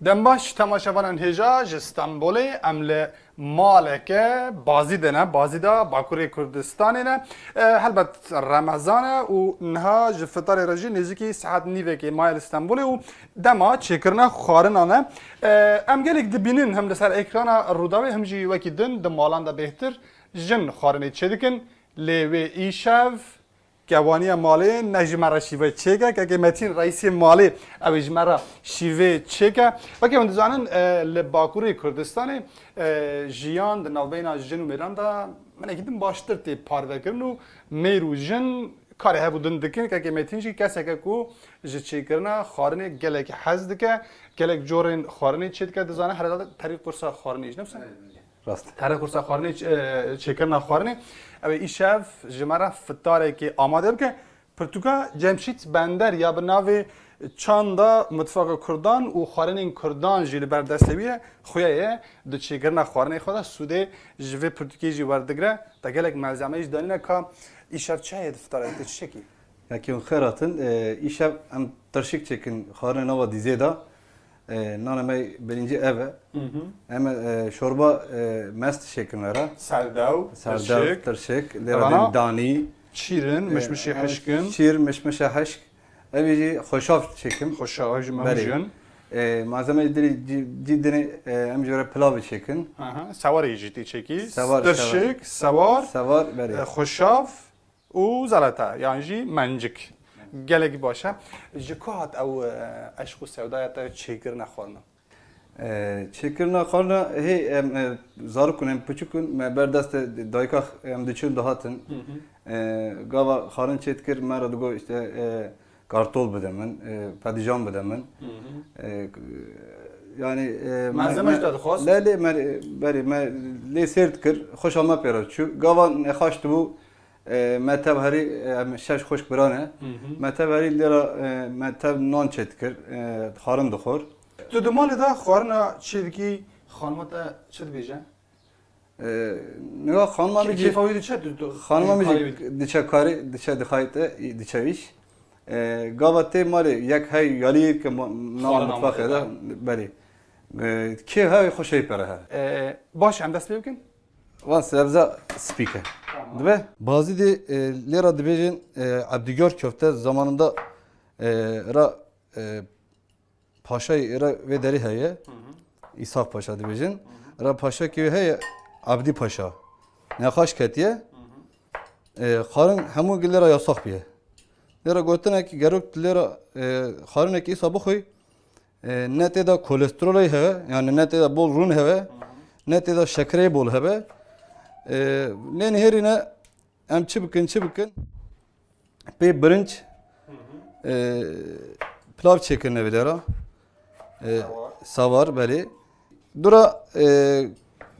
دنباش تماشاوان هجا جستانبول امل مالک بازی دنه بازی دا باکوری کردستانی نه هلبت رمضان و نها جفتار رجی نزدیکی ساعت نیوه که مایل استانبول و دما چکرنا خارنانه ام گلک دبینن هم لسر اکران روداوی هم جی وکی دن دمالان دا بهتر جن خارنی چه دکن لیوی ایشاف جوانی مالی نجمر شیوه چیکه که متین رئیس مالی اوجمر شیوه چیکه و که من دزانن لباکوری کردستان جیان در نوبینا جن و میران دا من اکیدم باشتر تی پارو کردن و میرو جن کاری ها بودن دکن که متین چی کسی که کو جچیکرنا خارنی گلک حزد که گلک جورین خارنی چید که دزانه هر داد طریق قرصا خارنیش نفسه راست طریق قرصا خارنی چیکرنا خارنی او ایشاف جمره فتاره که آماده که پرتوکا جمشید بندر یا به ناو چاندا متفاق کردان و خارنین کردان جیل بردستویه خویه دو چیکرنا خارنی خدا سوده جوه پرتوکی جی وردگره تا گلک ملزمه ایش دانینه که ایشاف چه هید فتاره ده چه کی؟ یکی اون خیراتن ایشب ام ترشیک چکن خارن نوا دیزه دا نان می برینجی اوه اما شوربا مست شکن لره سرداو ترشیک لره دانی شیرین مشمشی حشکن شیر مشمش حشک اویجی خوشاف چکم خوشاوج مهجن malzeme cidden emcöre pilav çekin. Savar jiti çeki. Savar, Tırşık, savar, beri. خوشاف و زلطه یعنی جی منجک گلگی باشه جکات او عشق و سودایت چیکر نخورنه Çekirna karna hey zar kunem küçükün me berdast dayka em diçün dahatın. Gava xarın çetkir mera dugo işte kartol bedemen, padijan bedemen. Yani malzeme işte khos. Lale beri me le sertkir hoş alma pera şu gava ne xaştı bu متاب هری شش خوش برانه متاب هری لیرا متاب نان چتکر خارن دخور تو دمال دا خارنا چیدکی خانمتا چد بیجه؟ نگاه خانم می کیفاوی دی چه خانم می دیچه کاری دیچه دخایته دیچه ویش گاوته مالی یک های یالی که نام مطبخه ده بری کی های خوشی پره ها باش هم دست بیوکن؟ وان سبزه سپیکه Ve bazı de lira dibecin Abdigör köfte zamanında ra paşa ra ve deri heye İshak Paşa dibecin ra paşa ki heye Abdi Paşa ne kaş ketiye xarın hemu lira yasak biye lira gotuna ki gerek lira xarın ki sabah koy ne teda kolesterol heye yani ne teda bol run heye ne teda şekeri bol heye ne herine em çıbıkın pe birinç pilav çekin nevilera savar beli dura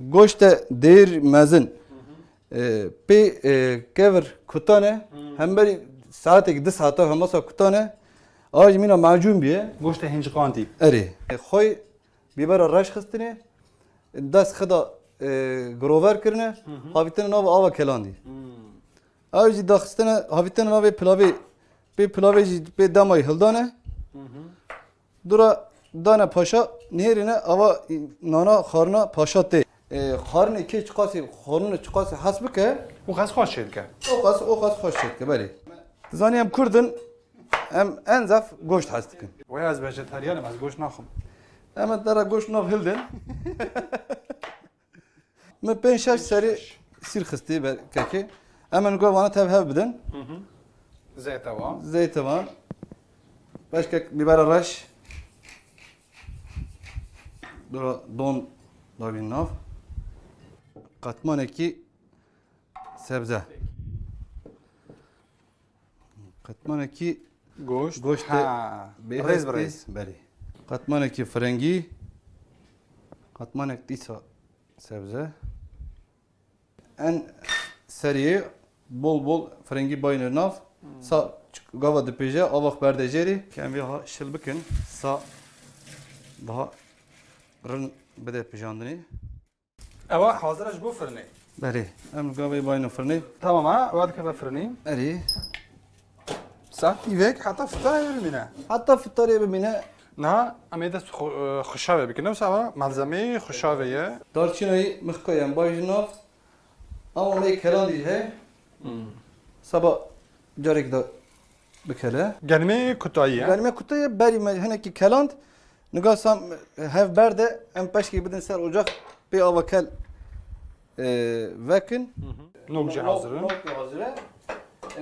goşte değir mezin pe kever kutane hem beri saate gidi saate hamasa kutane ağaç mina macun biye گوشت هنج قاندی eri khoy biber raş khistine das khada grover kirne haviten nav ava kelandi avji daxstene haviten nav pilavi pe pilavi pe damay hildane dura dana paşa nerine ava nana kharna paşa te kharne ke çıkası kharne çıkası hasbike و خاص خوش شد که o qas xoş çetke bari zaniyam kurdun em en zaf goşt hastikin و از vejetaryenim az گوشت نخم ama dara goşt nav hildin me penşaş seri sir xisti keki hemen govana tev hev bidin زیت و zeyte var başka biber araş dura don davin nav katman eki sebze katman eki گوشت goşte ریز بریز beri katman eki frengi katman ek disa sebze en seriye bol frengi bayner nav sa gava dipeje avak berdejeri kendi ha şilbikin sa daha rın bede pejandini اوا حاضرش بو فرنی beri em gava bayner freni tamam ha واد که فرنی eri ساعت ایوک حتی فتای ببینه hatta fıtariye bimine نه امی دست خشاوه بکنم سوا ملزمه خشاوه یه دارچینایی مخکایم باش ناف اما می کلان دیگه سبا جارک دا بکله گرمه کتاییه گرمه کتای بری هنه کی کلاند نگاه سام هف برده ام پشکی بدن سر ocak bir avakel vekin نوگجه hazırın hazıre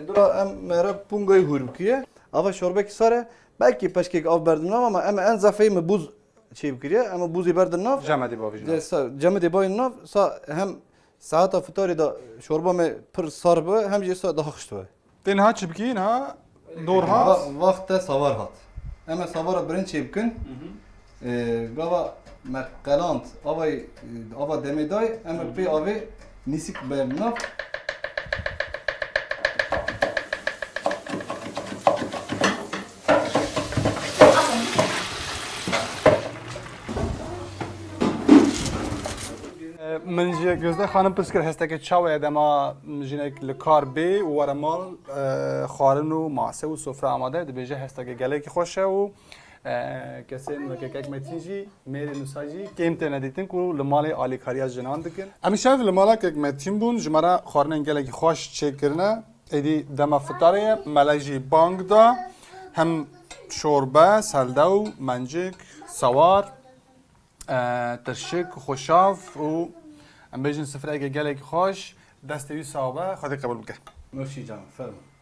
dura em mera pungayı hurkiye ava şorbeki sare belki peşkek av berdim ama en zafayı mı buz şey bikiriye ama buz iberdin nav جمدی با ویژن cemı de boyun nav sa hem saata fıtari da çorba me pır sarbı hem jesa daha xıştı. دین ها چی بکی نه دور ها Vakte savar hat. Ama savara birinci şey bikin. Gava mekalant ava demeday ama bir avi nisik bernaf. من جی گزده خانم پس کرد هسته که چاوه دما جنک لکار بی و ورمال خارن و ماسه و سفره آماده دی بیجه هسته که گله کی خوشه و کسی که یک متینجی میری نساجی کیم تنه دیتن کو لمال عالی کاریا جنان دکن امی شاید لمالا که یک متین بون جمره خارن گله کی خوش چک کرنه ایدی دما فطاره ملاجی بانگ دا هم شوربه سلده و منجک سوار ترشک خوشاف و ام بیجن سفره اگه گله کی خوش دستوی صحابه خاطر قبول بکن Mürşi canım, ferman.